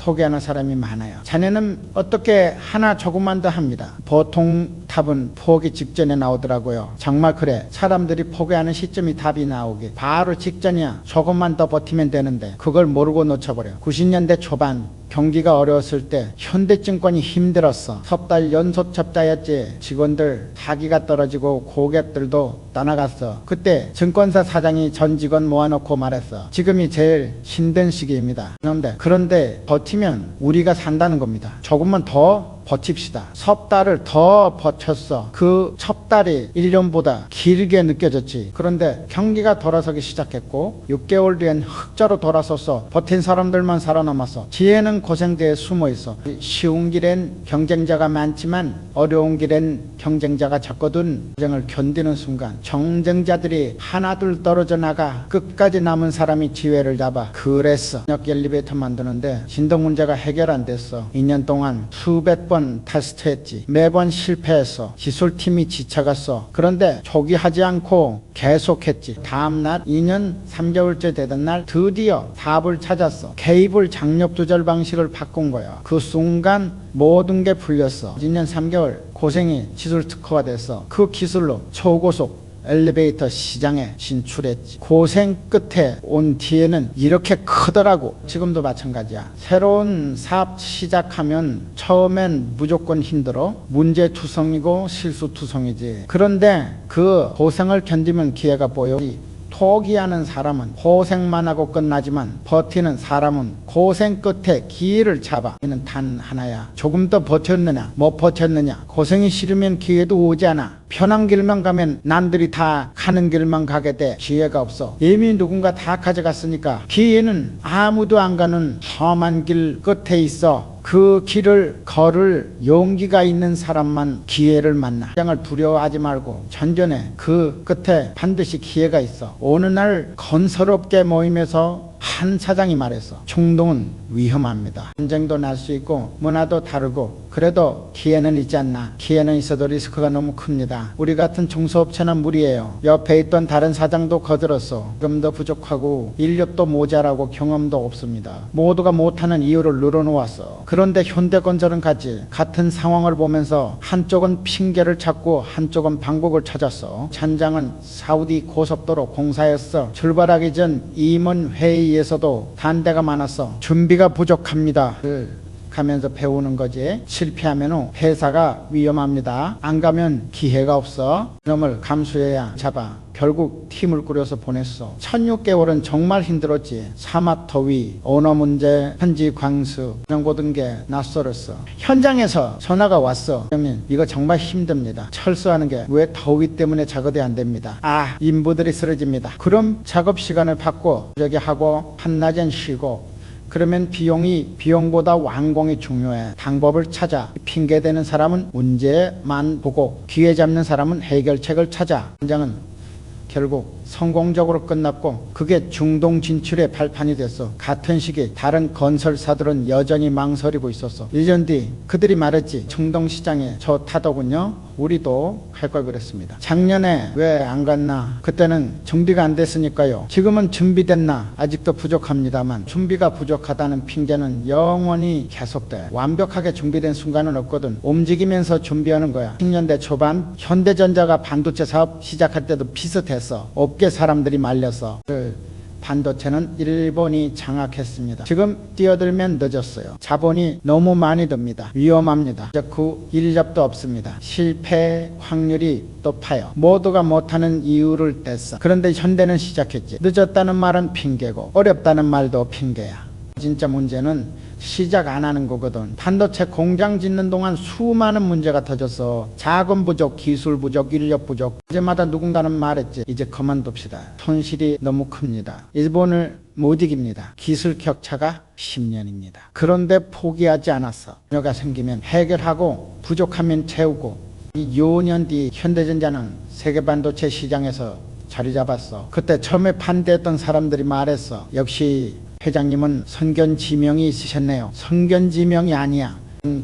포기하는 사람이 많아요. 자네는 어떻게 하나 조금만 더 합니다. 보통 답은 포기 직전에 나오더라고요. 정말 그래. 사람들이 포기하는 시점이 답이 나오기 바로 직전이야. 조금만 더 버티면 되는데 그걸 모르고 놓쳐버려. 90년대 초반 경기가 어려웠을 때 현대증권이 힘들었어. 석 달 연속 적자였지. 직원들 사기가 떨어지고 고객들도 떠나갔어. 그때 증권사 사장이 전 직원 모아놓고 말했어. 지금이 제일 힘든 시기입니다. 그런데 버티면 우리가 산다는 겁니다. 조금만 더 버팁시다. 석 달을 더 버텼어. 그 석 달이 1년보다 길게 느껴졌지. 그런데 경기가 돌아서기 시작했고 6개월 뒤엔 흑자로 돌아섰어. 버틴 사람들만 살아남았어. 지혜는 고생대에 숨어있어. 쉬운 길엔 경쟁자가 많지만 어려운 길엔 경쟁자가 적거든. 경쟁을 견디는 순간 경쟁자들이 하나둘 떨어져 나가 끝까지 남은 사람이 지혜를 잡아. 그랬어. 저녁 엘리베이터 만드는데 진동 문제가 해결 안 됐어. 2년 동안 수백 번 테스트했지. 매번 실패했어. 기술팀이 지쳐갔어. 그런데 포기하지 않고 계속했지. 다음날 2년 3개월째 되던 날 드디어 답을 찾았어. 케이블 장력 조절 방식을 바꾼 거야. 그 순간 모든 게 풀렸어. 2년 3개월 고생이 기술 특허가 됐어. 그 기술로 초고속 엘리베이터 시장에 진출했지. 고생 끝에 온 뒤에는 이렇게 크더라고. 지금도 마찬가지야. 새로운 사업 시작하면 처음엔 무조건 힘들어. 문제투성이고 실수투성이지. 그런데 그 고생을 견디면 기회가 보여. 포기하는 사람은 고생만 하고 끝나지만 버티는 사람은 고생 끝에 기회를 잡아. 이는 단 하나야. 조금 더 버텼느냐 못 버텼느냐. 고생이 싫으면 기회도 오지 않아. 편한 길만 가면 남들이 다 가는 길만 가게 돼. 기회가 없어. 이미 누군가 다 가져갔으니까 기회는 아무도 안 가는 험한 길 끝에 있어. 그 길을 걸을 용기가 있는 사람만 기회를 만나. 장을 두려워하지 말고 전전에 그 끝에 반드시 기회가 있어. 어느 날 건설업계 모임에서 한 사장이 말했어. 충동은 위험합니다. 전쟁도 날 수 있고 문화도 다르고 그래도 기회는 있지 않나. 기회는 있어도 리스크가 너무 큽니다. 우리 같은 중소업체는 무리예요. 옆에 있던 다른 사장도 거들었어. 금도 부족하고 인력도 모자라고 경험도 없습니다. 모두가 못하는 이유를 늘어놓았어. 그런데 현대건설은 같은 상황을 보면서 한쪽은 핑계를 찾고 한쪽은 방법을 찾았어. 전장은 사우디 고속도로 공사였어. 출발하기 전 임원 회의에서도 반대가 많았어. 준비가 부족합니다. 가면서 배우는 거지. 실패하면 회사가 위험합니다. 안 가면 기회가 없어. 이놈을 감수해야 잡아. 결국 팀을 꾸려서 보냈어. 16개월은 정말 힘들었지. 사막 더위, 언어 문제, 현지 광수 이런 모든 게 낯설었어. 현장에서 전화가 왔어. 형님 이거 정말 힘듭니다. 철수하는 게 왜 더위 때문에 작업이 안 됩니다. 인부들이 쓰러집니다. 그럼 작업 시간을 바꿔 저기 하고 한낮엔 쉬고. 그러면 비용보다 완공이 중요해. 방법을 찾아. 핑계대는 사람은 문제만 보고 기회 잡는 사람은 해결책을 찾아. 현장은 결국 성공적으로 끝났고 그게 중동 진출의 발판이 됐어. 같은 시기 다른 건설사들은 여전히 망설이고 있었어. 1년 뒤 그들이 말했지. 중동 시장에 좋다더군요. 우리도 할 걸 그랬습니다. 작년에 왜 안 갔나? 그때는 준비가 안 됐으니까요. 지금은 준비됐나? 아직도 부족합니다만 준비가 부족하다는 핑계는 영원히 계속돼. 완벽하게 준비된 순간은 없거든. 움직이면서 준비하는 거야. 10년대 초반 현대전자가 반도체 사업 시작할 때도 비슷했어. 업계 사람들이 말렸어. 반도체는 일본이 장악했습니다. 지금 뛰어들면 늦었어요. 자본이 너무 많이 듭니다. 위험합니다. 그 인력도 없습니다. 실패 확률이 높아요. 모두가 못하는 이유를 댔어. 그런데 현대는 시작했지. 늦었다는 말은 핑계고 어렵다는 말도 핑계야. 진짜 문제는 시작 안 하는 거거든. 반도체 공장 짓는 동안 수많은 문제가 터져서 자금 부족, 기술 부족, 인력 부족. 이제마다 누군가는 말했지. 이제 그만둡시다. 손실이 너무 큽니다. 일본을 못 이깁니다. 기술 격차가 10년입니다. 그런데 포기하지 않았어. 여가 생기면 해결하고 부족하면 채우고. 이 5년 뒤 현대전자는 세계 반도체 시장에서 자리 잡았어. 그때 처음에 반대했던 사람들이 말했어. 역시 회장님은 선견지명이 있으셨네요. 선견지명이 아니야.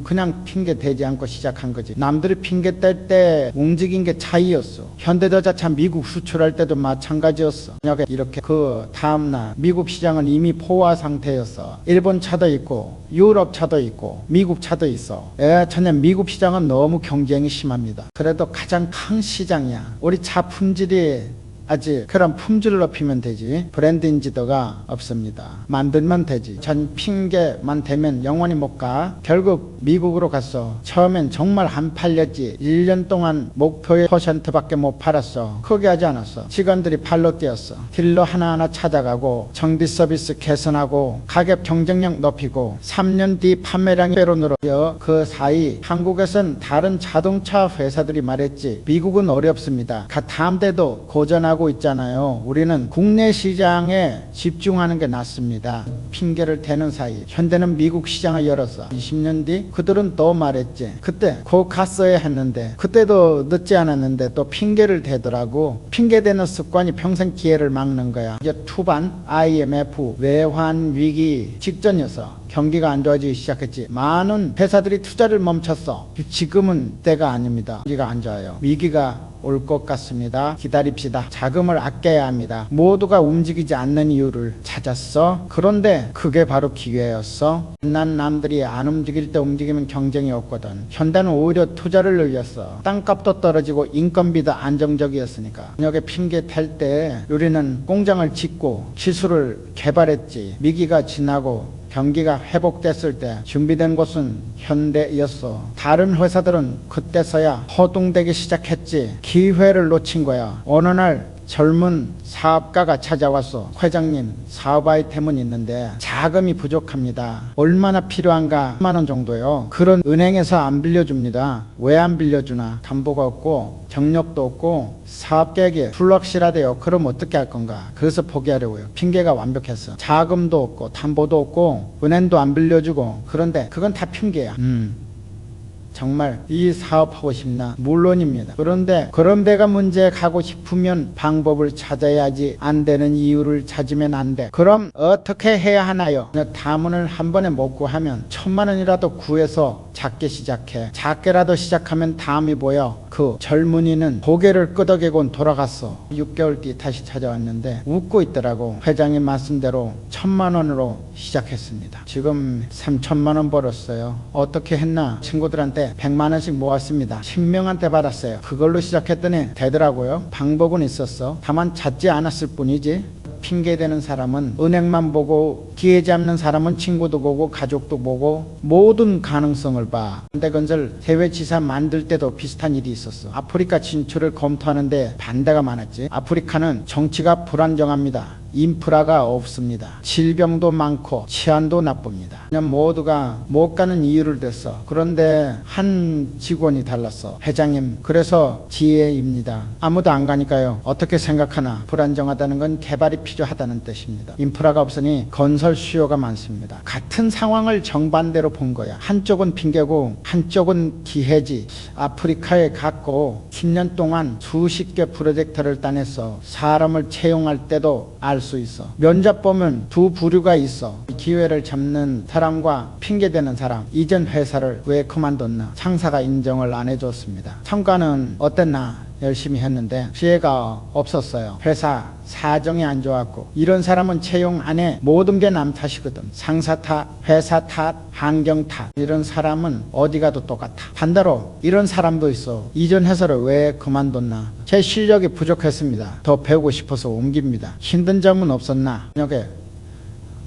그냥 핑계 대지 않고 시작한 거지. 남들이 핑계 댈 때 움직인 게 차이였어. 현대자동차 미국 수출할 때도 마찬가지였어. 이렇게 그 다음날 미국 시장은 이미 포화 상태였어. 일본 차도 있고 유럽 차도 있고 미국 차도 있어. 전혀 미국 시장은 너무 경쟁이 심합니다. 그래도 가장 큰 시장이야. 우리 차 품질이 아직 그런 품질을 높이면 되지 브랜드 인지도가 없습니다. 만들면 되지. 전 핑계만 대면 영원히 못 가. 결국 미국으로 갔어. 처음엔 정말 안 팔렸지. 1년 동안 목표의 퍼센트밖에 못 팔았어. 크게 하지 않았어. 직원들이 발로 뛰었어. 딜러 하나하나 찾아가고 정비 서비스 개선하고 가격 경쟁력 높이고 3년 뒤 판매량이 배로 늘어요. 그 사이 한국에선 다른 자동차 회사들이 말했지 미국은 어렵습니다. 다음 때도 고전하고 있잖아요. 우리는 국내 시장에 집중하는 게 낫습니다. 핑계를 대는 사이 현대는 미국 시장을 열었어. 20년 뒤 그들은 또 말했지. 그때 곧 갔어야 했는데 그때도 늦지 않았는데 또 핑계를 대더라고. 핑계대는 습관이 평생 기회를 막는 거야. 이제 투반 IMF 외환 위기 직전이었어. 경기가 안 좋아지기 시작했지. 많은 회사들이 투자를 멈췄어. 지금은 때가 아닙니다. 경기가 안 좋아요. 위기가 올 것 같습니다. 기다립시다. 자금을 아껴야 합니다. 모두가 움직이지 않는 이유를 찾았어. 그런데 그게 바로 기회였어. 난 남들이 안 움직일 때 움직이면 경쟁이 없거든. 현대는 오히려 투자를 늘렸어. 땅값도 떨어지고 인건비도 안정적이었으니까. 저녁에 핑계 댈 때 우리는 공장을 짓고 기술을 개발했지. 위기가 지나고 경기가 회복됐을 때 준비된 곳은 현대였어. 다른 회사들은 그때서야 허둥대기 시작했지. 기회를 놓친 거야. 어느 날 젊은 사업가가 찾아왔어. 회장님, 사업 아이템은 있는데 자금이 부족합니다. 얼마나 필요한가? 10만 원 정도요. 그런 은행에서 안 빌려줍니다. 왜 안 빌려주나? 담보가 없고 경력도 없고 사업 계획이 불확실하대요. 그럼 어떻게 할 건가? 그래서 포기하려고요. 핑계가 완벽했어. 자금도 없고 담보도 없고 은행도 안 빌려주고. 그런데 그건 다 핑계야. 정말 이 사업하고 싶나? 물론입니다. 그런데 그런 데가 문제 가고 싶으면 방법을 찾아야지. 안 되는 이유를 찾으면 안 돼. 그럼 어떻게 해야 하나요? 다문을 한 번에 못 구하면 1,000만 원이라도 구해서 작게 시작해. 작게라도 시작하면 다음이 보여. 그 젊은이는 고개를 끄덕이곤 돌아갔어. 6개월 뒤 다시 찾아왔는데 웃고 있더라고. 회장님 말씀대로 1,000만 원으로 시작했습니다. 지금 3,000만 원 벌었어요. 어떻게 했나? 친구들한테 100만 원씩 모았습니다. 10명한테 받았어요. 그걸로 시작했더니 되더라고요. 방법은 있었어. 다만 찾지 않았을 뿐이지. 핑계대는 사람은 은행만 보고 기회 잡는 사람은 친구도 보고 가족도 보고 모든 가능성을 봐. 현대건설 해외지사 만들 때도 비슷한 일이 있었어. 아프리카 진출을 검토하는데 반대가 많았지. 아프리카는 정치가 불안정합니다. 인프라가 없습니다. 질병도 많고 치안도 나쁩니다. 그냥 모두가 못 가는 이유를 댔어. 그런데 한 직원이 달랐어. 회장님, 그래서 지혜입니다. 아무도 안 가니까요. 어떻게 생각하나? 불안정하다는 건 개발이 필요하다는 뜻입니다. 인프라가 없으니 건설 수요가 많습니다. 같은 상황을 정반대로 본 거야. 한쪽은 핑계고 한쪽은 기회지. 아프리카에 갔고 10년 동안 수십 개 프로젝트를 따냈어. 사람을 채용할 때도 알 수 있어. 면접 보면 두 부류가 있어. 기회를 잡는 사람과 핑계대는 사람. 이전 회사를 왜 그만뒀나? 상사가 인정을 안 해줬습니다. 성과는 어땠나? 열심히 했는데 기회가 없었어요. 회사 사정이 안 좋았고. 이런 사람은 채용 안 해. 모든 게 남 탓이거든. 상사 탓, 회사 탓, 환경 탓. 이런 사람은 어디 가도 똑같아. 반대로 이런 사람도 있어. 이전 회사를 왜 그만뒀나? 제 실력이 부족했습니다. 더 배우고 싶어서 옮깁니다. 힘든 점은 없었나?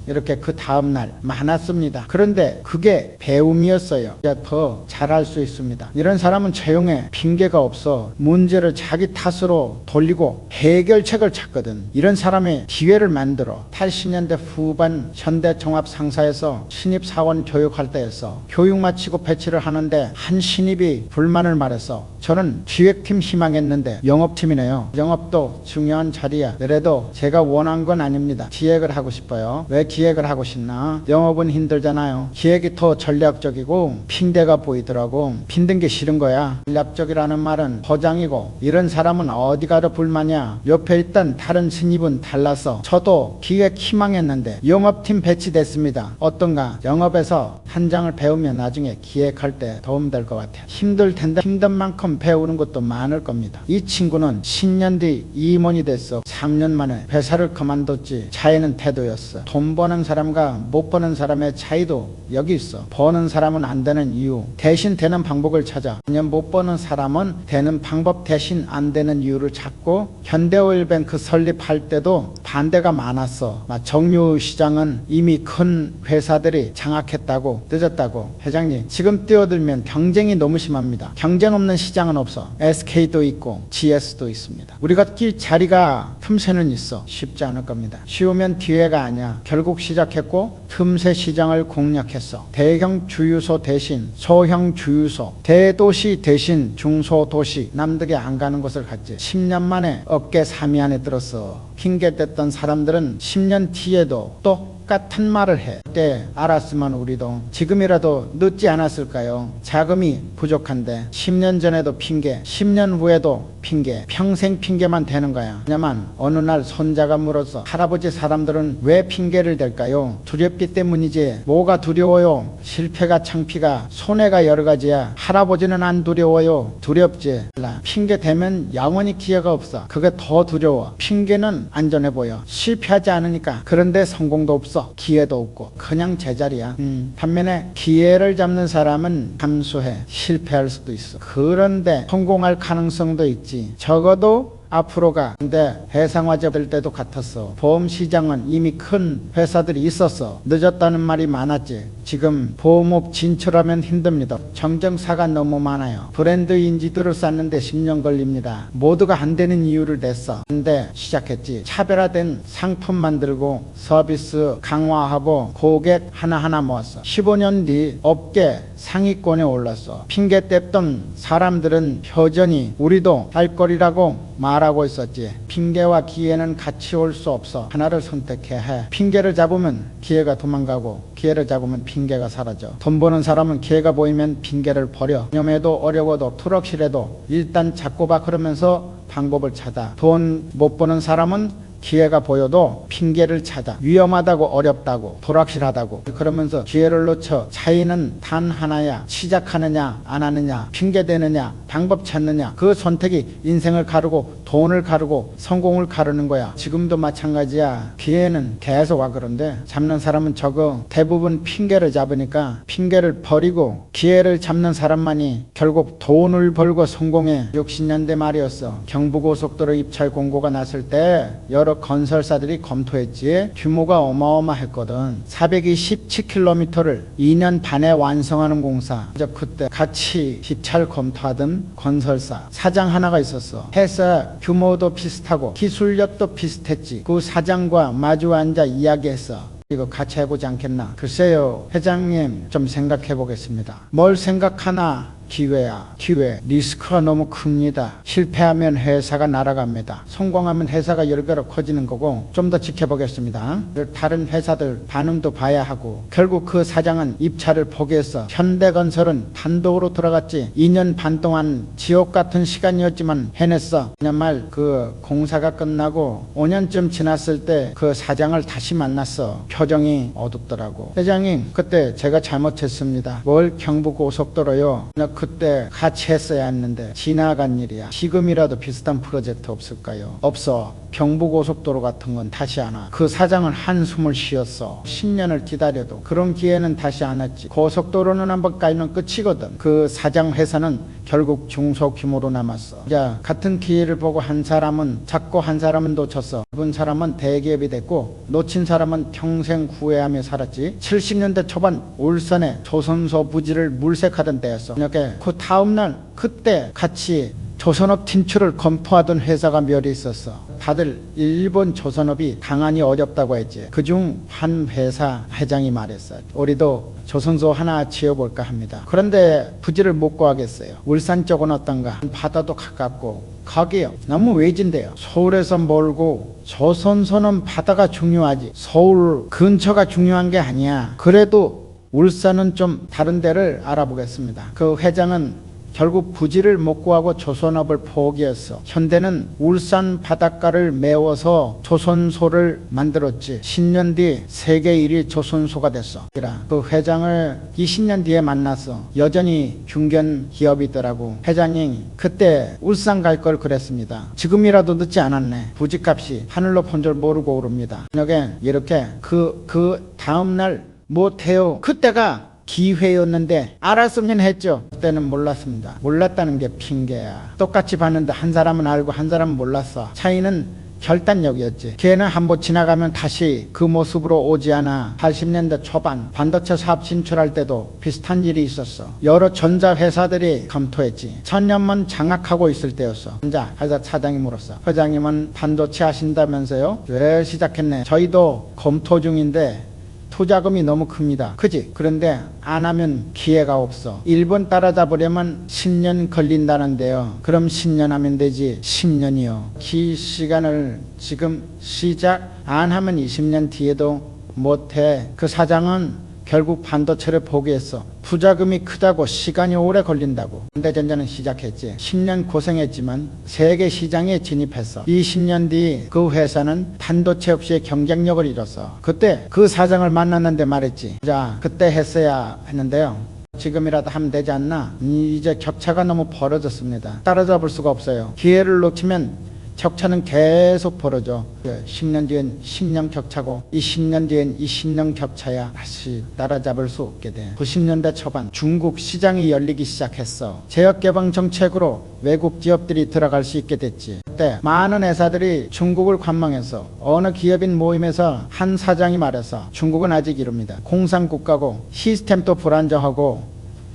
이렇게 그 다음날 많았습니다. 그런데 그게 배움이었어요. 이제 더 잘할 수 있습니다. 이런 사람은 채용에 핑계가 없어. 문제를 자기 탓으로 돌리고 해결책을 찾거든. 이런 사람의 기회를 만들어. 80년대 후반 현대종합상사에서 신입사원 교육할 때였어. 교육 마치고 배치를 하는데 한 신입이 불만을 말했어. 저는 기획팀 희망했는데 영업팀이네요. 영업도 중요한 자리야. 그래도 제가 원한 건 아닙니다. 기획을 하고 싶어요. 왜 기획을 하고 싶나? 영업은 힘들잖아요. 기획이 더 전략적이고 핑계가 보이더라고. 힘든 게 싫은 거야. 전략적이라는 말은 포장이고. 이런 사람은 어디 가도 불만이야. 옆에 있던 다른 신입은 달라서 저도 기획 희망했는데 영업팀 배치됐습니다. 어떤가? 영업에서 한 장을 배우면 나중에 기획할 때 도움될 것 같아요. 힘들 텐데 힘든 만큼 배우는 것도 많을 겁니다. 이 친구는 10년 뒤 임원이 됐어. 3년 만에 회사를 그만뒀지. 차이는 태도였어. 돈 버는 사람과 못 버는 사람의 차이도 여기 있어. 버는 사람은 안 되는 이유, 대신 되는 방법을 찾아. 그냥 못 버는 사람은 되는 방법 대신 안 되는 이유를 찾고, 현대오일뱅크 설립할 때도 반대가 많았어. 정유시장은 이미 큰 회사들이 장악했다고, 늦었다고. 회장님, 지금 뛰어들면 경쟁이 너무 심합니다. 경쟁 없는 시장은 없어. SK도 있고 GS도 있습니다. 우리가 낄 자리가 틈새는 있어. 쉽지 않을 겁니다. 쉬우면 기회가 아니야. 결국 시작했고 틈새 시장을 공략했어. 대형 주유소 대신 소형 주유소, 대도시 대신 중소도시, 남들이 안 가는 곳을 갔지. 10년 만에 업계 3위 안에 들었어. 핑계댔던 사람들은 10년 뒤에도 똑같은 말을 해. 그때 알았으면 우리도 지금이라도 늦지 않았을까요? 자금이 부족한데 10년 전에도 핑계, 10년 후에도 핑계, 평생 핑계만 대는 거야. 왜냐면 어느 날 손자가 물어서 할아버지 사람들은 왜 핑계를 댈까요? 두렵기 때문이지. 뭐가 두려워요? 실패가 창피가 손해가 여러 가지야. 할아버지는 안 두려워요. 두렵지. 핑계 대면 영원히 기회가 없어. 그게 더 두려워. 핑계는 안전해 보여. 실패하지 않으니까. 그런데 성공도 없어. 기회도 없고 그냥 제자리야. 반면에 기회를 잡는 사람은 감수해. 실패할 수도 있어. 그런데 성공할 가능성도 있지. 적어도 앞으로가. 근데 해상화재 될 때도 같았어. 보험시장은 이미 큰 회사들이 있었어. 늦었다는 말이 많았지. 지금 보험업 진출하면 힘듭니다. 정정사가 너무 많아요. 브랜드 인지도를 쌓는데 10년 걸립니다. 모두가 안 되는 이유를 냈어. 근데 시작했지. 차별화된 상품 만들고 서비스 강화하고 고객 하나하나 모았어. 15년 뒤 업계 상위권에 올랐어. 핑계 댔던 사람들은 여전히 우리도 할 거리라고 말하고 있었지. 핑계와 기회는 같이 올 수 없어. 하나를 선택해야 해. 핑계를 잡으면 기회가 도망가고 기회를 잡으면 핑계가 사라져. 돈 버는 사람은 기회가 보이면 핑계를 버려. 위험해도 어려워도 트럭실에도 일단 잡고 봐 그러면서 방법을 찾아. 돈 못 버는 사람은 기회가 보여도 핑계를 찾아. 위험하다고, 어렵다고, 불확실하다고 그러면서 기회를 놓쳐. 차이는 단 하나야. 시작하느냐 안 하느냐, 핑계대느냐 방법 찾느냐. 그 선택이 인생을 가르고 돈을 가르고 성공을 가르는 거야. 지금도 마찬가지야. 기회는 계속 와. 그런데 잡는 사람은 적어. 대부분 핑계를 잡으니까 핑계를 버리고 기회를 잡는 사람만이 결국 돈을 벌고 성공해. 60년대 말이었어. 경부고속도로 입찰 공고가 났을 때 여러 건설사들이 검토했지. 규모가 어마어마했거든. 427km를 2년 반에 완성하는 공사. 이제 그때 같이 입찰 검토하던 건설사 사장 하나가 있었어. 회사 규모도 비슷하고 기술력도 비슷했지. 그 사장과 마주 앉아 이야기했어. 이거 같이 해보지 않겠나? 글쎄요, 회장님 좀 생각해 보겠습니다. 뭘 생각하나? 기회야. 기회. 리스크가 너무 큽니다. 실패하면 회사가 날아갑니다. 성공하면 회사가 10배로 커지는 거고. 좀 더 지켜보겠습니다. 다른 회사들 반응도 봐야 하고. 결국 그 사장은 입찰을 포기했어. 현대건설은 단독으로 들어갔지. 2년 반 동안 지옥 같은 시간이었지만 해냈어. 그냥 그 공사가 끝나고 5년쯤 지났을 때 그 사장을 다시 만났어. 표정이 어둡더라고. 회장님, 그때 제가 잘못했습니다. 뭘 경부고속도로요? 그때 같이 했어야 했는데 지나간 일이야. 지금이라도 비슷한 프로젝트 없을까요? 없어. 경부고속도로 같은 건 다시 안 와. 그 사장은 한숨을 쉬었어. 10년을 기다려도 그런 기회는 다시 안 왔지. 고속도로는 한번 깔면 끝이거든. 그 사장 회사는 결국 중소규모로 남았어. 자, 같은 기회를 보고 한 사람은 잡고 한 사람은 놓쳤어. 잡은 사람은 대기업이 됐고 놓친 사람은 평생 후회하며 살았지. 70년대 초반 울산에 조선소 부지를 물색하던 때였어. 이렇게 그 다음날 그때 같이 조선업 진출을 검토하던 회사가 몇 있었어. 다들 일본 조선업이 강하니 어렵다고 했지. 그중 한 회사 회장이 말했어. 우리도 조선소 하나 지어볼까 합니다. 그런데 부지를 못 구하겠어요. 울산 쪽은 어떤가? 바다도 가깝고 거기요. 너무 외진데요. 서울에서 멀고 조선소는 바다가 중요하지. 서울 근처가 중요한 게 아니야. 그래도 울산은 좀 다른 데를 알아보겠습니다. 그 회장은 결국 부지를 못 구하고 조선업을 포기했어. 현대는 울산 바닷가를 메워서 조선소를 만들었지. 10년 뒤 세계 1위 조선소가 됐어. 그 회장을 20년 뒤에 만났어. 여전히 중견 기업이더라고. 회장님 그때 울산 갈 걸 그랬습니다. 지금이라도 늦지 않았네. 부지값이 하늘로 본 줄 모르고 오릅니다. 저녁에 이렇게 그 다음날 못해요. 그때가 기회였는데 알았으면 했죠. 그때는 몰랐습니다. 몰랐다는 게 핑계야. 똑같이 봤는데 한 사람은 알고 한 사람은 몰랐어. 차이는 결단력이었지. 걔는 한번 지나가면 다시 그 모습으로 오지 않아. 80년대 초반 반도체 사업 진출할 때도 비슷한 일이 있었어. 여러 전자회사들이 검토했지. 천년만 장악하고 있을 때였어. 전자회사 사장이 물었어. 회장님은 반도체 하신다면서요? 왜 시작했네. 저희도 검토 중인데 투자금이 너무 큽니다. 그지? 그런데 안 하면 기회가 없어. 일본 따라잡으려면 10년 걸린다는데요. 그럼 10년 하면 되지. 10년이요. 기 시간을 지금 시작 안 하면 20년 뒤에도 못해. 그 사장은 결국 반도체를 포기했어. 투자금이 크다고 시간이 오래 걸린다고. 현대전자는 시작했지. 10년 고생했지만 세계 시장에 진입했어. 20년 뒤 그 회사는 반도체 없이 경쟁력을 잃었어. 그때 그 사장을 만났는데 말했지. 자, 그때 했어야 했는데요. 지금이라도 하면 되지 않나? 이제 격차가 너무 벌어졌습니다. 따라잡을 수가 없어요. 기회를 놓치면 격차는 계속 벌어져. 10년 뒤엔 10년 격차고 이 10년 뒤엔 20년 격차야. 다시 따라잡을 수 없게 돼. 90년대 초반 중국 시장이 열리기 시작했어. 제약개방 정책으로 외국 기업들이 들어갈 수 있게 됐지. 그때 많은 회사들이 중국을 관망했어. 어느 기업인 모임에서 한 사장이 말했어. 중국은 아직 이릅니다. 공산국가고 시스템도 불안정하고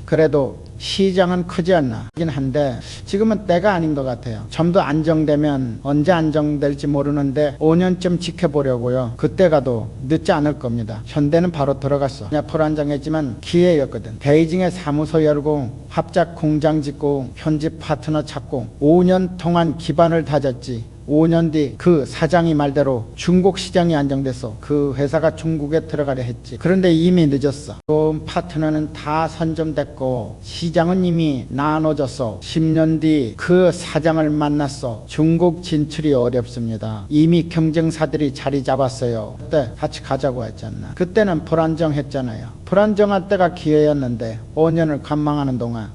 그래도 시장은 크지 않나 하긴 한데 지금은 때가 아닌 것 같아요. 좀 더 안정되면 언제 안정될지 모르는데 5년쯤 지켜보려고요. 그때 가도 늦지 않을 겁니다. 현대는 바로 들어갔어. 그냥 불안정했지만 기회였거든. 베이징에 사무소 열고 합작 공장 짓고 현지 파트너 찾고 5년 동안 기반을 다졌지. 5년 뒤 그 사장이 말대로 중국 시장이 안정됐어. 그 회사가 중국에 들어가려 했지. 그런데 이미 늦었어. 그 파트너는 다 선점됐고 시장은 이미 나눠졌어. 10년 뒤 그 사장을 만났어. 중국 진출이 어렵습니다. 이미 경쟁사들이 자리 잡았어요. 그때 같이 가자고 했잖아. 그때는 불안정했잖아요. 불안정할 때가 기회였는데 5년을 관망하는 동안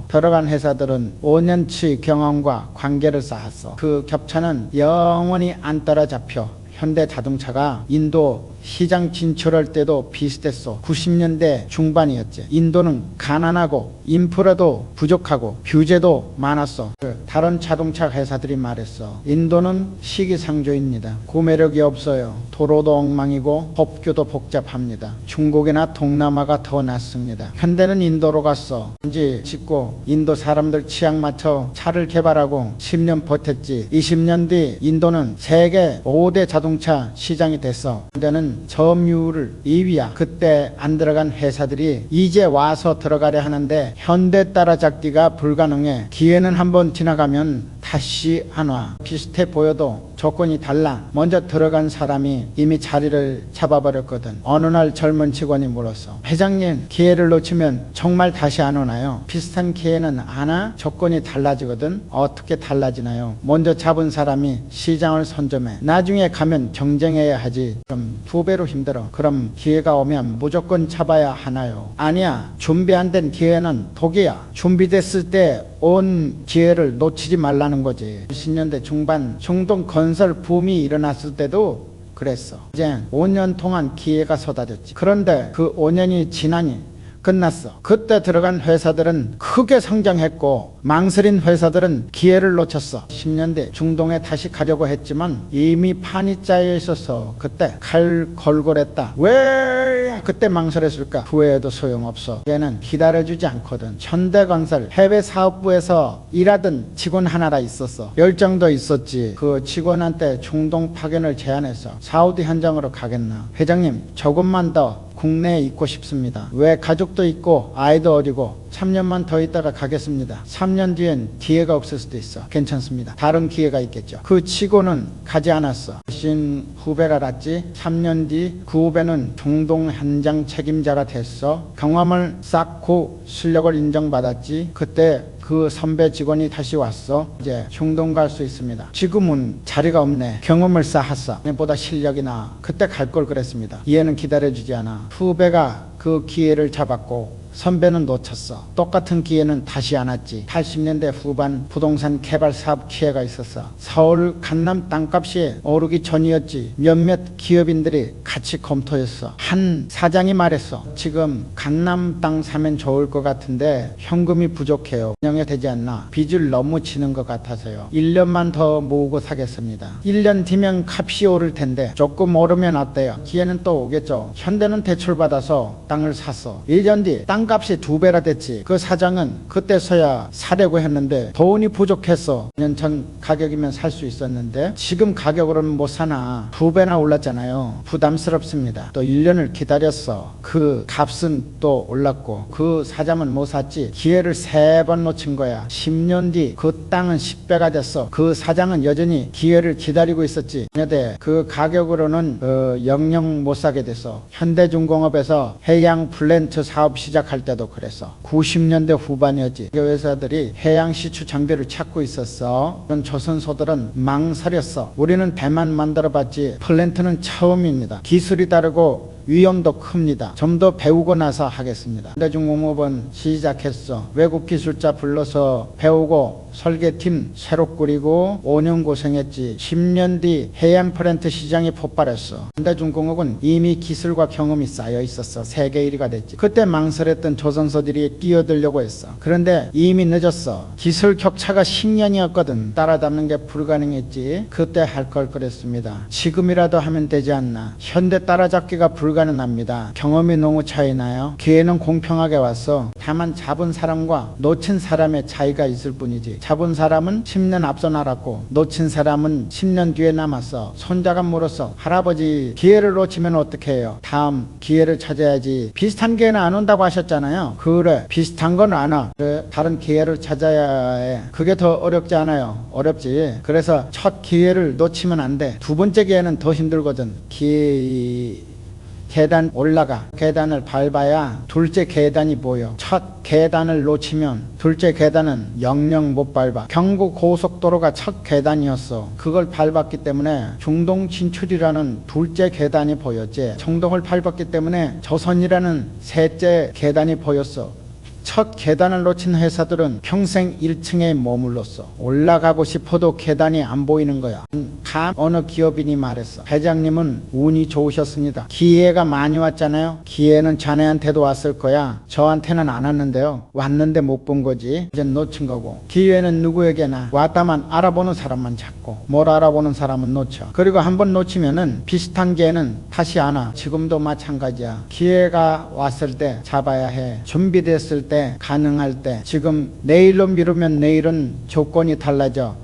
들어간 회사들은 5년치 경험과 관계를 쌓았어. 그 격차는 영원히 안 따라잡혀. 현대자동차가 인도 시장 진출할 때도 비슷했어. 90년대 중반이었지. 인도는 가난하고 인프라도 부족하고 규제도 많았어. 다른 자동차 회사들이 말했어. 인도는 시기상조입니다. 구매력이 없어요. 도로도 엉망이고 법규도 복잡합니다. 중국이나 동남아가 더 낫습니다. 현대는 인도로 갔어. 현지 짓고 인도 사람들 취향 맞춰 차를 개발하고 10년 버텼지. 20년 뒤 인도는 세계 5대 자동차 시장이 됐어. 현대는 점유율 2위야. 그때 안 들어간 회사들이 이제 와서 들어가려 하는데 현대 따라잡기가 불가능해. 기회는 한번 지나가면 다시 안 와. 비슷해 보여도 조건이 달라. 먼저 들어간 사람이 이미 자리를 잡아버렸거든. 어느 날 젊은 직원이 물었어. 회장님, 기회를 놓치면 정말 다시 안 오나요? 비슷한 기회는 안 와? 조건이 달라지거든. 어떻게 달라지나요? 먼저 잡은 사람이 시장을 선점해. 나중에 가면 경쟁해야 하지. 그럼 2배로 힘들어. 그럼 기회가 오면 무조건 잡아야 하나요? 아니야. 준비 안 된 기회는 독이야. 준비됐을 때 온 기회를 놓치지 말라는 거지. 90년대 중반 중동 건설 붐이 일어났을 때도 그랬어. 이제 5년 동안 기회가 쏟아졌지. 그런데 그 5년이 지나니 끝났어. 그때 들어간 회사들은 크게 성장했고 망설인 회사들은 기회를 놓쳤어. 10년대 중동에 다시 가려고 했지만 이미 판이 짜여 있어서 그때 칼 걸고랬다. 왜 그때 망설였을까? 후회해도 소용없어. 얘는 기다려주지 않거든. 현대건설 해외 사업부에서 일하던 직원 하나라 있었어. 열정도 있었지. 그 직원한테 중동 파견을 제안했어. 사우디 현장으로 가겠나? 회장님, 조금만 더 국내에 있고 싶습니다. 왜 가족도 있고 아이도 어리고 3년만 더 있다가 가겠습니다. 3년 뒤엔 기회가 없을 수도 있어. 괜찮습니다. 다른 기회가 있겠죠. 그 치고는 가지 않았어. 신 후배를 알았지. 3년 뒤 그 후배는 중동 현장 책임자가 됐어. 경험을 쌓고 실력을 인정받았지. 그때 그 선배 직원이 다시 왔어. 이제 중동 갈 수 있습니다. 지금은 자리가 없네. 경험을 쌓았어. 보다 실력이 나. 그때 갈 걸 그랬습니다. 얘는 기다려주지 않아. 후배가 그 기회를 잡았고 선배는 놓쳤어. 똑같은 기회는 다시 안 왔지. 80년대 후반 부동산 개발 사업 기회가 있었어. 서울 강남 땅값이 오르기 전이었지. 몇몇 기업인들이 같이 검토했어. 한 사장이 말했어. 지금 강남 땅 사면 좋을 것 같은데 현금이 부족해요. 운영이 되지 않나. 빚을 너무 지는 것 같아서요. 1년만 더 모으고 사겠습니다. 1년 뒤면 값이 오를 텐데 조금 오르면 어때요? 기회는 또 오겠죠. 현대는 대출받아서 땅을 샀어. 1년 뒤 땅값이 2배나 됐지. 그 사장은 그때서야 사려고 했는데 돈이 부족했어. 2년 전 가격이면 살 수 있었는데 지금 가격으로는 못 사나. 2배나 올랐잖아요. 부담스럽습니다. 또 1년을 기다렸어. 그 값은 또 올랐고 그 사장은 못 샀지. 기회를 3번 놓친 거야. 10년 뒤 그 땅은 10배가 됐어. 그 사장은 여전히 기회를 기다리고 있었지. 그 가격으로는 영영 못 사게 됐어. 현대중공업에서 해양 플랜트 사업 시작할 때도 그랬어. 90년대 후반이었지. 회사들이 해양 시추 장비를 찾고 있었어. 그런 조선소들은 망설였어. 우리는 배만 만들어봤지 플랜트는 처음입니다. 기술이 다르고 위험도 큽니다. 좀 더 배우고 나서 하겠습니다. 현대중공업은 시작했어. 외국 기술자 불러서 배우고 설계팀 새로 꾸리고 5년 고생했지. 10년 뒤 해양 플랜트 시장이 폭발했어. 현대중공업은 이미 기술과 경험이 쌓여 있었어. 세계 1위가 됐지. 그때 망설였던 조선소들이 끼어들려고 했어. 그런데 이미 늦었어. 기술 격차가 10년이었거든. 따라잡는 게 불가능했지. 그때 할 걸 그랬습니다. 지금이라도 하면 되지 않나. 현대 따라잡기가 불가능합니다. 경험이 너무 차이나요. 기회는 공평하게 왔어. 다만 잡은 사람과 놓친 사람의 차이가 있을 뿐이지. 잡은 사람은 10년 앞서 날았고 놓친 사람은 10년 뒤에 남았어. 손자가 물었어. 할아버지 기회를 놓치면 어떻게 해요? 다음 기회를 찾아야지. 비슷한 기회는 안 온다고 하셨잖아요. 그래, 비슷한 건 안 와. 그래, 다른 기회를 찾아야 해. 그게 더 어렵지 않아요? 어렵지. 그래서 첫 기회를 놓치면 안 돼. 두 번째 기회는 더 힘들거든. 계단 올라가. 계단을 밟아야 둘째 계단이 보여. 첫 계단을 놓치면 둘째 계단은 영영 못 밟아. 경부 고속도로가 첫 계단이었어. 그걸 밟았기 때문에 중동 진출이라는 둘째 계단이 보였지. 청동을 밟았기 때문에 조선이라는 셋째 계단이 보였어. 첫 계단을 놓친 회사들은 평생 1층에 머물렀어. 올라가고 싶어도 계단이 안 보이는 거야. 어느 기업인이 말했어. 회장님은 운이 좋으셨습니다. 기회가 많이 왔잖아요. 기회는 자네한테도 왔을 거야. 저한테는 안 왔는데요. 왔는데 못 본 거지. 이제 놓친 거고. 기회는 누구에게나 왔다만 알아보는 사람만 잡고 뭘 알아보는 사람은 놓쳐. 그리고 한번 놓치면은 비슷한 기회는 다시 안 와. 지금도 마찬가지야. 기회가 왔을 때 잡아야 해. 준비됐을 때, 가능할 때. 지금 내일로 미루면 내일은 조건이 달라져.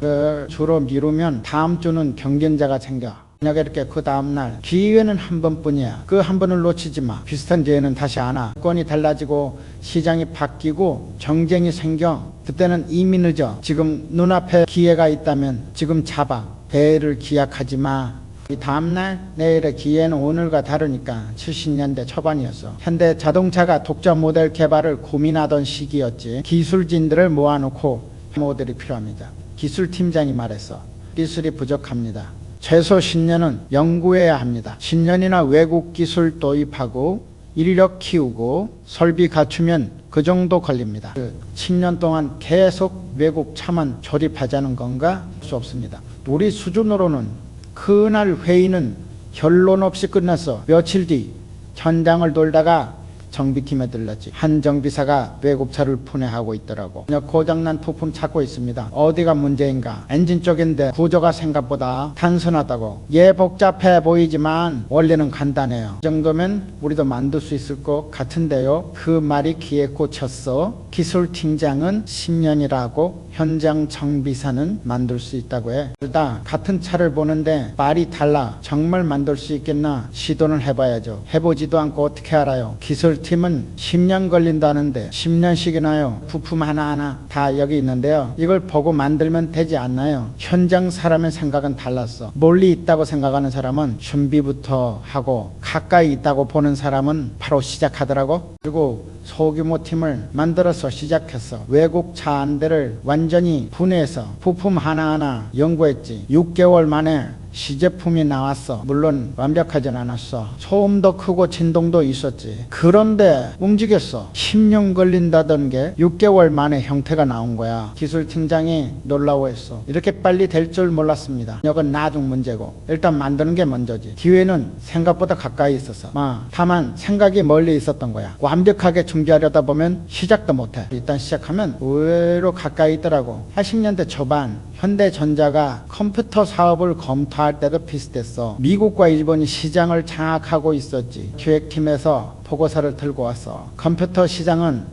주로 미루면 다음 주는 경쟁자가 생겨. 만약에 이렇게 그 다음날 기회는 한 번뿐이야. 그 한 번을 놓치지 마. 비슷한 기회는 다시 안 와. 조건이 달라지고 시장이 바뀌고 경쟁이 생겨. 그때는 이미 늦어. 지금 눈앞에 기회가 있다면 지금 잡아. 배를 기약하지 마. 이 다음날 내일의 기회는 오늘과 다르니까. 70년대 초반이었어. 현대 자동차가 독자 모델 개발을 고민하던 시기였지. 기술진들을 모아놓고 모델이 필요합니다. 기술팀장이 말했어. 기술이 부족합니다. 최소 10년은 연구해야 합니다. 10년이나 외국 기술 도입하고 인력 키우고 설비 갖추면 그 정도 걸립니다. 10년 동안 계속 외국 차만 조립하자는 건가? 할 수 없습니다. 우리 수준으로는 그날 회의는 결론 없이 끝났어. 며칠 뒤 현장을 돌다가 정비팀에 들렀지. 한 정비사가 외국차를 분해하고 있더라고. 고장난 부품 찾고 있습니다. 어디가 문제인가? 엔진 쪽인데 구조가 생각보다 단순하다고. 복잡해 보이지만 원래는 간단해요. 이 정도면 우리도 만들 수 있을 것 같은데요. 그 말이 귀에 꽂혔어. 기술팀장은 10년이라고 현장 정비사는 만들 수 있다고 해. 둘다 같은 차를 보는데 말이 달라. 정말 만들 수 있겠나 시도는 해봐야죠. 해보지도 않고 어떻게 알아요. 기술팀은 10년 걸린다는데 10년씩이나요. 부품 하나하나 다 여기 있는데요. 이걸 보고 만들면 되지 않나요? 현장 사람의 생각은 달랐어. 멀리 있다고 생각하는 사람은 준비부터 하고 가까이 있다고 보는 사람은 바로 시작하더라고. 그리고 소규모 팀을 만들어서 시작했어. 외국 차 한 대를 완전히 분해해서 부품 하나하나 연구했지. 6개월 만에 시제품이 나왔어. 물론 완벽하진 않았어. 소음도 크고 진동도 있었지. 그런데 움직였어. 10년 걸린다던 게 6개월 만에 형태가 나온 거야. 기술팀장이 놀라워했어. 이렇게 빨리 될 줄 몰랐습니다. 이건 나중 문제고 일단 만드는 게 먼저지. 기회는 생각보다 가까이 있었어. 다만 생각이 멀리 있었던 거야. 완벽하게 준비하려다 보면 시작도 못해. 일단 시작하면 의외로 가까이 있더라고. 80년대 초반 현대전자가 컴퓨터 사업을 검토할 때도 비슷했어. 미국과 일본이 시장을 장악하고 있었지. 기획팀에서 보고서를 들고 왔어. 컴퓨터 시장은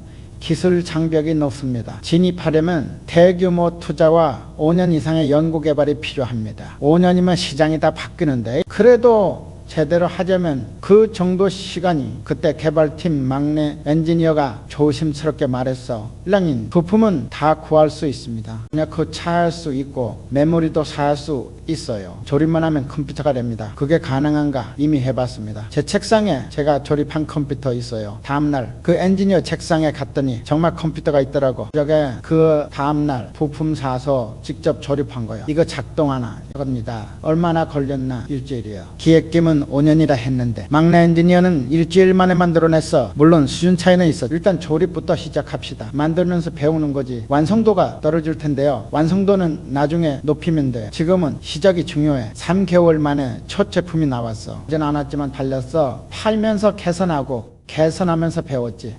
기술 장벽이 높습니다. 진입하려면 대규모 투자와 5년 이상의 연구개발이 필요합니다. 5년이면 시장이 다 바뀌는데 그래도 제대로 하자면 그 정도 시간이. 그때 개발팀 막내 엔지니어가 조심스럽게 말했어. 일랑인 부품은 다 구할 수 있습니다. 그냥 그 차 할 수 있고 메모리도 살 수 있어요. 조립만 하면 컴퓨터가 됩니다. 그게 가능한가 이미 해봤습니다. 제 책상에 제가 조립한 컴퓨터 있어요. 다음날 그 엔지니어 책상에 갔더니 정말 컴퓨터가 있더라고. 저게 그 다음날 부품 사서 직접 조립한 거예요. 이거 작동하나 이겁니다. 얼마나 걸렸나? 일주일이에요. 기획팀은 5년이라 했는데 막내 엔지니어는 일주일 만에 만들어냈어. 물론 수준 차이는 있어. 일단 조립부터 시작합시다. 만들면서 배우는 거지. 완성도가 떨어질 텐데요. 완성도는 나중에 높이면 돼. 지금은 시작이 중요해. 3개월 만에 첫 제품이 나왔어. 이제는 안 왔지만 팔렸어. 팔면서 개선하고 개선하면서 배웠지.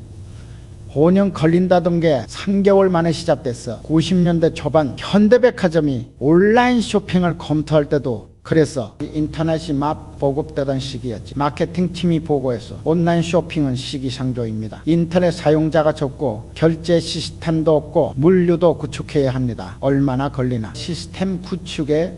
5년 걸린다던 게 3개월 만에 시작됐어. 90년대 초반 현대백화점이 온라인 쇼핑을 검토할 때도 그랬어. 인터넷이 막 보급되던 시기였지. 마케팅팀이 보고했어. 온라인 쇼핑은 시기상조입니다. 인터넷 사용자가 적고 결제 시스템도 없고 물류도 구축해야 합니다. 얼마나 걸리나. 시스템 구축에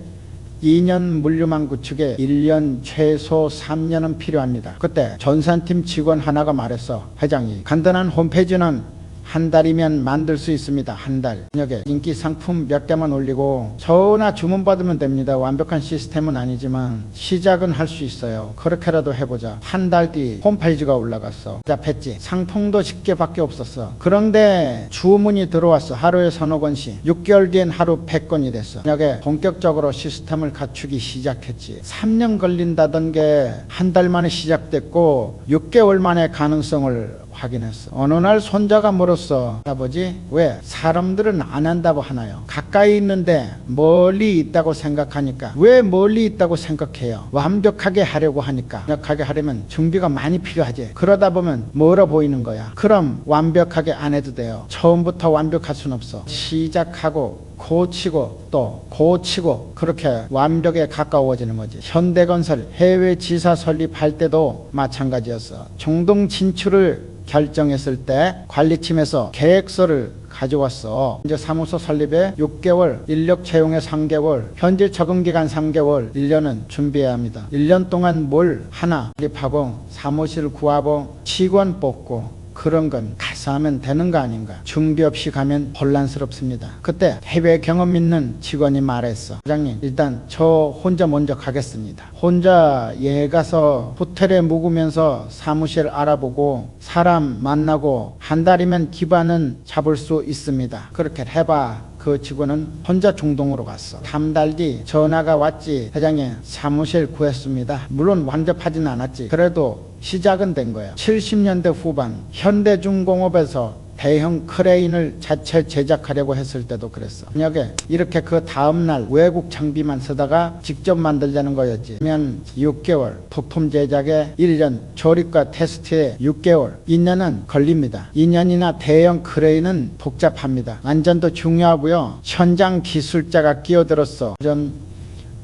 2년, 물류망 구축에 1년, 최소 3년은 필요합니다. 그때 전산팀 직원 하나가 말했어. 회장이 간단한 홈페이지는 한 달이면 만들 수 있습니다. 한 달. 저녁에 인기 상품 몇 개만 올리고 전화 주문 받으면 됩니다. 완벽한 시스템은 아니지만 시작은 할 수 있어요. 그렇게라도 해보자. 한 달 뒤 홈페이지가 올라갔어. 답했지. 상품도 10개밖에 없었어. 그런데 주문이 들어왔어. 하루에 서너 건씩. 6개월 뒤엔 하루 100건이 됐어. 저녁에 본격적으로 시스템을 갖추기 시작했지. 3년 걸린다던 게 한 달 만에 시작됐고 6개월 만에 가능성을 확인했어. 어느 날 손자가 물었어. 아버지, 왜 사람들은 안 한다고 하나요? 가까이 있는데 멀리 있다고 생각하니까. 왜 멀리 있다고 생각해요? 완벽하게 하려고 하니까. 완벽하게 하려면 준비가 많이 필요하지. 그러다 보면 멀어 보이는 거야. 그럼 완벽하게 안 해도 돼요. 처음부터 완벽할 순 없어. 시작하고 고치고 또 고치고 그렇게 완벽에 가까워지는 거지. 현대건설 해외 지사 설립할 때도 마찬가지였어. 중동 진출을 결정했을 때 관리팀에서 계획서를 가져왔어. 이제 사무소 설립에 6개월, 인력 채용에 3개월, 현재 적응기간 3개월, 1년은 준비해야 합니다. 1년 동안 뭘 하나 설립하고 사무실 구하고 직원 뽑고 그런 건 가서 하면 되는 거 아닌가. 준비 없이 가면 혼란스럽습니다. 그때 해외 경험 있는 직원이 말했어. 부장님, 일단 저 혼자 먼저 가겠습니다. 혼자 예 가서 호텔에 묵으면서 사무실 알아보고 사람 만나고 한 달이면 기반은 잡을 수 있습니다. 그렇게 해봐. 그 직원은 혼자 중동으로 갔어. 3달 뒤 전화가 왔지. 회장님, 사무실 구했습니다. 물론 완벽하진 않았지. 그래도 시작은 된 거야. 70년대 후반 현대중공업에서 대형 크레인을 자체 제작하려고 했을 때도 그랬어. 만약에 이렇게 그 다음날 외국 장비만 쓰다가 직접 만들자는 거였지. 그러면 6개월, 부품 제작에 1년, 조립과 테스트에 6개월, 2년은 걸립니다. 2년이나 대형 크레인은 복잡합니다. 안전도 중요하고요. 현장 기술자가 끼어들었어. 전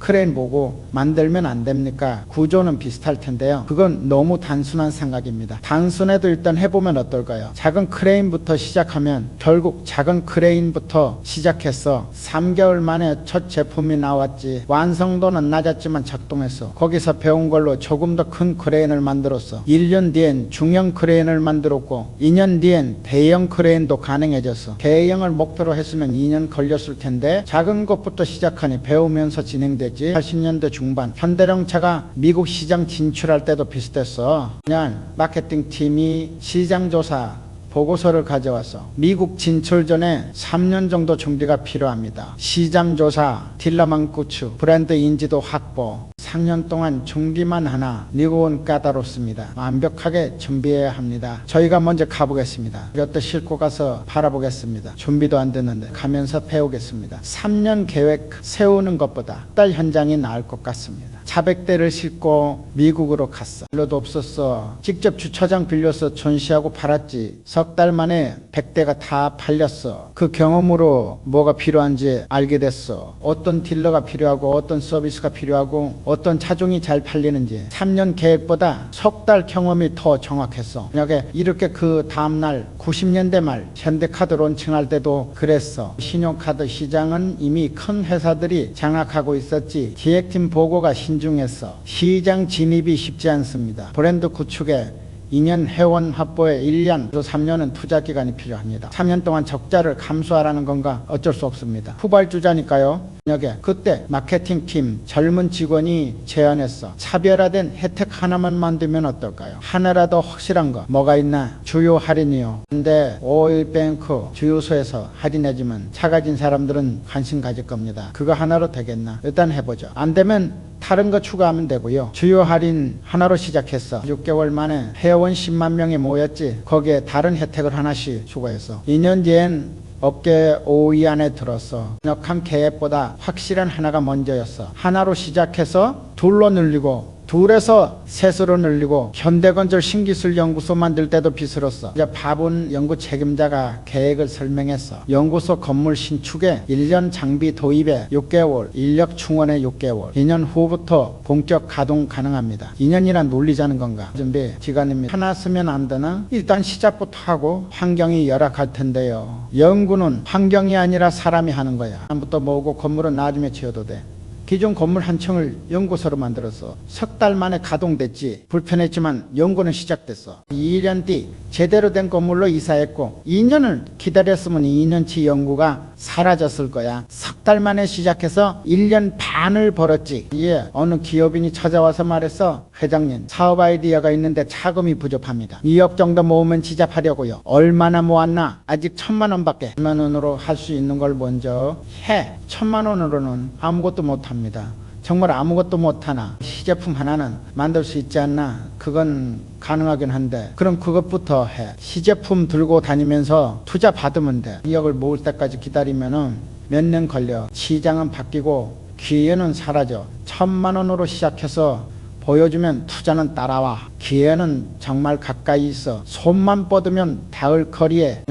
크레인 보고 만들면 안 됩니까? 구조는 비슷할 텐데요. 그건 너무 단순한 생각입니다. 단순해도 일단 해보면 어떨까요? 작은 크레인부터 시작하면 결국 작은 크레인부터 시작해서 3개월 만에 첫 제품이 나왔지. 완성도는 낮았지만 작동했어. 거기서 배운 걸로 조금 더 큰 크레인을 만들었어. 1년 뒤엔 중형 크레인을 만들었고 2년 뒤엔 대형 크레인도 가능해졌어. 대형을 목표로 했으면 2년 걸렸을 텐데 작은 것부터 시작하니 배우면서 진행됐지. 80년대 중반 현대자동차가 미국 시장 진출할 때도 비슷했어. 그냥 마케팅 팀이 시장조사 보고서를 가져와서 미국 진출 전에 3년 정도 준비가 필요합니다. 시장조사, 딜러망 구축, 브랜드 인지도 확보 3년 동안 준비만 하나 미국은 까다롭습니다. 완벽하게 준비해야 합니다. 저희가 먼저 가보겠습니다. 몇 대 싣고 가서 바라보겠습니다. 준비도 안 되는데 가면서 배우겠습니다. 3년 계획 세우는 것보다 딸 현장이 나을 것 같습니다. 자백대를 싣고 미국으로 갔어. 별로도 없었어. 직접 주차장 빌려서 전시하고 팔았지. 석 달 만에 100대가 다 팔렸어. 그 경험으로 뭐가 필요한지 알게 됐어. 어떤 딜러가 필요하고 어떤 서비스가 필요하고 어떤 차종이 잘 팔리는지. 3년 계획보다 석 달 경험이 더 정확했어. 만약에 이렇게 그 다음날 90년대 말 현대카드 론칭할 때도 그랬어. 신용카드 시장은 이미 큰 회사들이 장악하고 있었지. 기획팀 보고가 신중했어. 시장 진입이 쉽지 않습니다. 브랜드 구축에 2년 회원 확보에 1년, 3년은 투자 기간이 필요합니다. 3년 동안 적자를 감수하라는 건가 어쩔 수 없습니다. 후발주자니까요. 그때 마케팅팀 젊은 직원이 제안했어. 차별화된 혜택 하나만 만들면 어떨까요? 하나라도 확실한 거 뭐가 있나? 주요 할인이요. 근데 오일뱅크 주유소에서 할인해주면 차 가진 사람들은 관심 가질 겁니다. 그거 하나로 되겠나? 일단 해보죠. 안 되면 다른 거 추가하면 되고요. 주요 할인 하나로 시작했어. 6개월 만에 회원 10만 명이 모였지. 거기에 다른 혜택을 하나씩 추가했어. 2년 뒤엔 업계 5위 안에 들었어. 강력한 계획보다 확실한 하나가 먼저였어. 하나로 시작해서 둘로 늘리고 둘에서 셋으로 늘리고 현대건설 신기술 연구소 만들 때도 비슷했어. 이제 바본 연구 책임자가 계획을 설명했어. 연구소 건물 신축에 1년 장비 도입에 6개월, 인력 충원에 6개월. 2년 후부터 본격 가동 가능합니다. 2년이란 논리자는 건가? 준비 기간입니다. 하나 쓰면 안 되나? 일단 시작부터 하고 환경이 열악할 텐데요. 연구는 환경이 아니라 사람이 하는 거야. 다음부터 모으고 건물은 나중에 지어도 돼. 기존 건물 한 층을 연구소로 만들어서 석 달 만에 가동됐지. 불편했지만 연구는 시작됐어. 2년 뒤 제대로 된 건물로 이사했고 2년을 기다렸으면 2년치 연구가 사라졌을 거야. 석 달 만에 시작해서 1년 반을 벌었지. 예, 어느 기업인이 찾아와서 말했어. 회장님, 사업 아이디어가 있는데 자금이 부족합니다. 2억 정도 모으면 시작하려고요. 얼마나 모았나? 아직 1,000만 원밖에. 1,000만 원으로 할 수 있는 걸 먼저 해. 1,000만 원으로는 아무것도 못합니다. 정말 아무것도 못하나 시제품 하나는 만들 수 있지 않나? 그건 가능하긴 한데 그럼 그것부터 해. 시제품 들고 다니면서 투자 받으면 돼. 2억을 모을 때까지 기다리면은 몇 년 걸려. 시장은 바뀌고 기회는 사라져. 1,000만 원으로 시작해서 보여주면 투자는 따라와. 기회는 정말 가까이 있어. 손만 뻗으면 닿을 거리에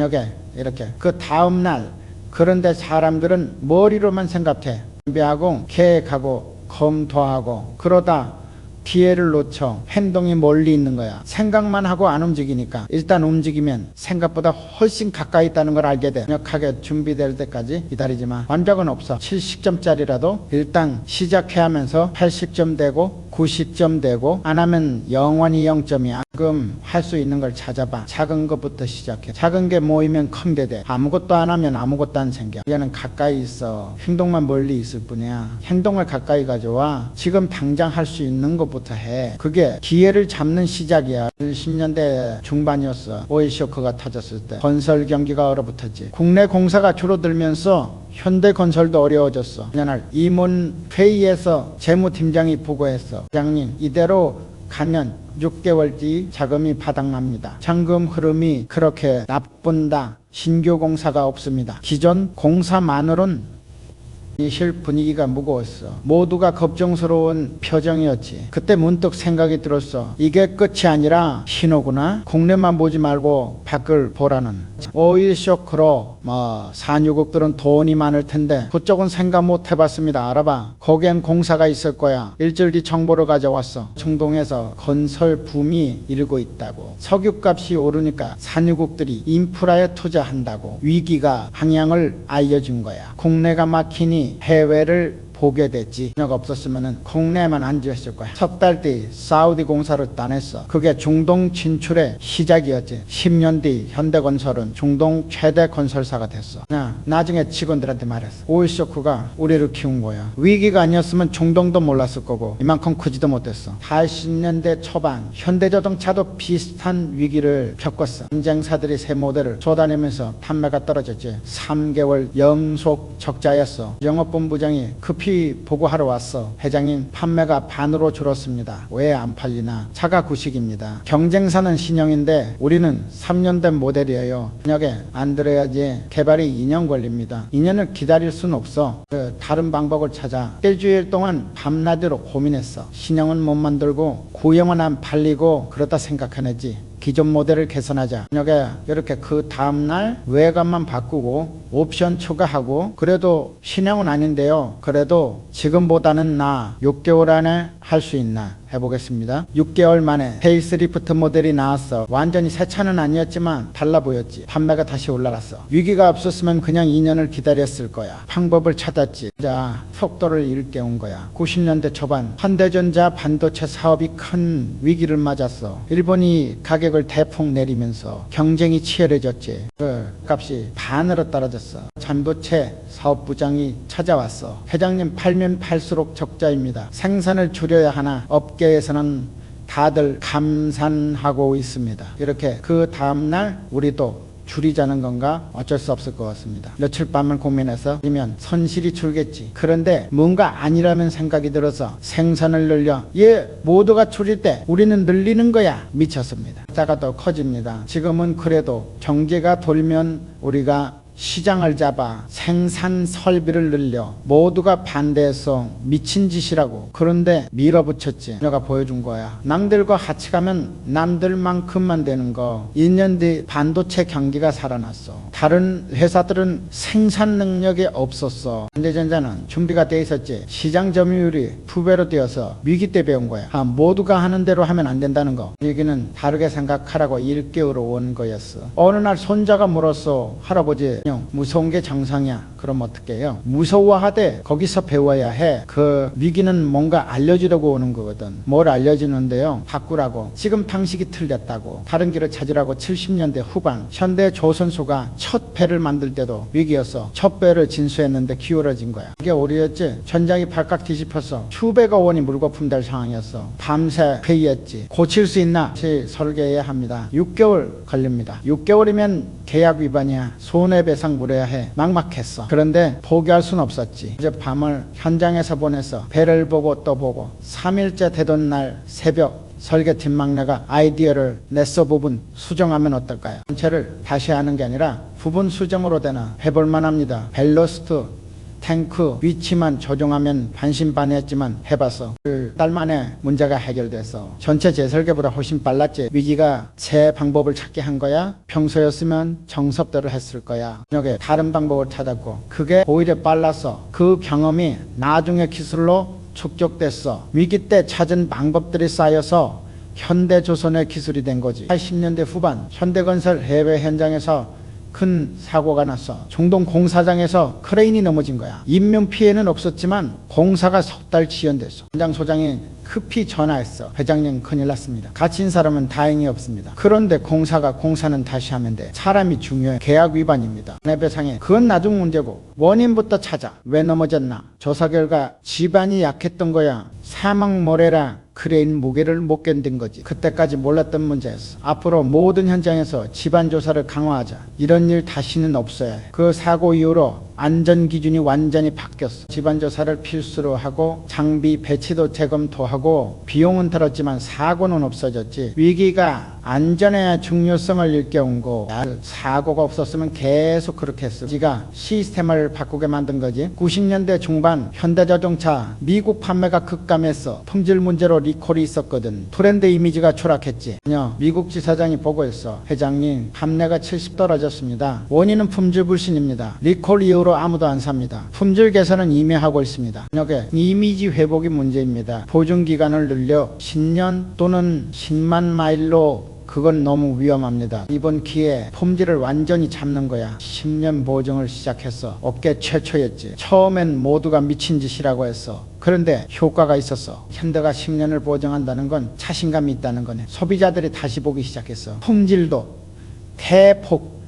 이렇게 그 다음날. 그런데 사람들은 머리로만 생각해. 준비하고 계획하고 검토하고 그러다 기회를 놓쳐. 행동이 멀리 있는 거야. 생각만 하고 안 움직이니까. 일단 움직이면 생각보다 훨씬 가까이 있다는 걸 알게 돼. 강력하게 준비될 때까지 기다리지 마. 완벽은 없어. 70점짜리라도 일단 시작해야 하면서 80점 되고 90점 되고 안 하면 영원히 0점이야. 지금 할 수 있는 걸 찾아봐. 작은 것부터 시작해. 작은 게 모이면 큰 게 돼. 아무것도 안 하면 아무것도 안 생겨. 얘는 가까이 있어. 행동만 멀리 있을 뿐이야. 행동을 가까이 가져와. 지금 당장 할 수 있는 것부터 해. 그게 기회를 잡는 시작이야. 10년대 중반이었어. 오일 쇼크가 터졌을 때 건설 경기가 얼어붙었지. 국내 공사가 줄어들면서 현대건설도 어려워졌어. 그날 임원 회의에서 재무팀장이 보고했어. 회장님, 이대로 가면 6개월 뒤 자금이 바닥납니다. 잔금 흐름이 그렇게 나쁜다. 신규 공사가 없습니다. 기존 공사만으로는 실 분위기가 무거웠어. 모두가 걱정스러운 표정이었지. 그때 문득 생각이 들었어. 이게 끝이 아니라 신호구나. 국내만 보지 말고 밖을 보라는. 오일 쇼크로 산유국들은 돈이 많을 텐데 그쪽은 생각 못 해봤습니다. 알아봐. 거기엔 공사가 있을 거야. 일주일 뒤 정보를 가져왔어. 중동에서 건설 붐이 일고 있다고. 석유값이 오르니까 산유국들이 인프라에 투자한다고. 위기가 방향을 알려준 거야. 국내가 막히니 해외를 보게 됐지. 역 없었으면 국내에만 앉아있을 거야. 석 달 뒤 사우디 공사를 따냈어. 그게 중동 진출의 시작이었지. 10년 뒤 현대건설은 중동 최대 건설사가 됐어. 나중에 직원들한테 말했어. 오일쇼크가 우리를 키운 거야. 위기가 아니었으면 중동도 몰랐을 거고 이만큼 크지도 못했어. 80년대 초반 현대자동차도 비슷한 위기를 겪었어. 경쟁사들이 새 모델을 쏟아내면서 판매가 떨어졌지. 3개월 연속 적자였어. 영업본부장이 급히 보고하러 왔어. 회장님, 판매가 반으로 줄었습니다. 왜 안 팔리나? 차가 구식입니다. 경쟁사는 신형인데 우리는 3년 된 모델이에요. 저녁에 안 들어야지 개발이 2년 걸립니다. 2년을 기다릴 순 없어. 다른 방법을 찾아. 일주일 동안 밤낮으로 고민했어. 신형은 못 만들고 구형은 안 팔리고 그러다 생각해내지. 기존 모델을 개선하자. 저녁에 이렇게 그 다음날 외관만 바꾸고 옵션 추가하고 그래도 신형은 아닌데요. 그래도 지금보다는 6개월 안에 할 수 있나 해보겠습니다. 6개월 만에 페이스리프트 모델이 나왔어. 완전히 새 차는 아니었지만 달라 보였지. 판매가 다시 올라갔어. 위기가 없었으면 그냥 2년을 기다렸을 거야. 방법을 찾았지. 자, 속도를 일깨운 거야. 90년대 초반 현대전자 반도체 사업이 큰 위기를 맞았어. 일본이 가격을 대폭 내리면서 경쟁이 치열해졌지. 그 값이 반으로 떨어졌어. 반도체 사업부장이 찾아왔어. 회장님, 팔면 팔수록 적자입니다. 생산을 줄여야 하나 업계에서는 다들 감산하고 있습니다. 이렇게 그 다음날 우리도 줄이자는 건가 어쩔 수 없을 것 같습니다. 며칠 밤을 고민해서 이면 손실이 줄겠지. 그런데 뭔가 아니라는 생각이 들어서 생산을 늘려 모두가 줄일 때 우리는 늘리는 거야. 미쳤습니다. 자가 더 커집니다. 지금은 그래도 경제가 돌면 우리가 시장을 잡아 생산 설비를 늘려 모두가 반대해서 미친 짓이라고. 그런데 밀어붙였지. 내가 보여준 거야. 남들과 같이 가면 남들만큼만 되는 거. 2년 뒤 반도체 경기가 살아났어. 다른 회사들은 생산 능력이 없었어. 현대전자는 준비가 돼 있었지. 시장 점유율이 2배로 되어서 위기 때 배운 거야. 모두가 하는 대로 하면 안 된다는 거. 얘기는 다르게 생각하라고 일깨우러 온 거였어. 어느 날 손자가 물었어. 할아버지, 무서운 게 정상이야. 그럼 어떻게 해요? 무서워하되 거기서 배워야 해. 그 위기는 뭔가 알려주려고 오는 거거든. 뭘 알려주는데요? 바꾸라고. 지금 방식이 틀렸다고. 다른 길을 찾으라고. 70년대 후반 현대조선소가 첫 배를 만들 때도 위기였어. 첫 배를 진수했는데 기울어진 거야. 이게 오류였지. 전장이 발칵 뒤집혔어. 수백억 원이 물거품 될 상황이었어. 밤새 회의했지. 고칠 수 있나? 설계해야 합니다. 6개월 걸립니다. 6개월이면 계약 위반이야. 손해배상 물어야 해. 막막했어. 그런데 포기할 순 없었지. 이제 밤을 현장에서 보내서 배를 보고 또 보고 3일째 되던 날 새벽 설계팀 막내가 아이디어를 냈어. 부분 수정하면 어떨까요? 전체를 다시 하는 게 아니라 부분 수정으로 되나 해볼만 합니다. 벨로스트 탱크 위치만 조정하면 반신반의했지만 해봤어. 그 달 만에 문제가 해결됐어. 전체 재설계보다 훨씬 빨랐지. 위기가 새 방법을 찾게 한 거야. 평소였으면 정석대로 했을 거야. 저녁에 다른 방법을 찾았고 그게 오히려 빨랐어. 그 경험이 나중에 기술로 축적됐어. 위기 때 찾은 방법들이 쌓여서 현대조선의 기술이 된 거지. 80년대 후반 현대건설 해외 현장에서 큰 사고가 났어. 중동 공사장에서 크레인이 넘어진 거야. 인명피해는 없었지만 공사가 석 달 지연됐어. 현장 소장이 급히 전화했어. 회장님, 큰일 났습니다. 갇힌 사람은 다행히 없습니다. 그런데 공사는 다시 하면 돼. 사람이 중요해. 계약 위반입니다. 손해배상에 그건 나중 문제고 원인부터 찾아. 왜 넘어졌나? 조사 결과 집안이 약했던 거야. 사망 모래라 크레인 무게를 못 견딘 거지. 그때까지 몰랐던 문제였어. 앞으로 모든 현장에서 집안 조사를 강화하자. 이런 일 다시는 없어야 해. 그 사고 이후로 안전 기준이 완전히 바뀌었어. 집안 조사를 필수로 하고 장비 배치도 재검토하고 비용은 들었지만 사고는 없어졌지. 위기가 안전의 중요성을 일깨운 거. 사고가 없었으면 계속 그렇게 했어. 지가 시스템을 바꾸게 만든 거지. 90년대 중반 현대자동차 미국 판매가 급감했어. 품질 문제로 리콜이 있었거든. 브랜드 이미지가 추락했지. 미국 지사장이 보고했어. 회장님, 판매가 70 떨어졌습니다. 원인은 품질 불신입니다. 리콜 이후로 아무도 안 삽니다. 품질 개선은 이미 하고 있습니다. 이게 이미지 회복이 문제입니다. 보증 기간을 늘려 10년 또는 10만 마일로 그건 너무 위험합니다. 이번 기회에 품질을 완전히 잡는 거야. 10년 보증을 시작했어. 업계 최초였지. 처음엔 모두가 미친 짓이라고 했어. 그런데 효과가 있었어. 현대가 10년을 보증한다는 건 자신감이 있다는 거네. 소비자들이 다시 보기 시작했어. 품질도 대폭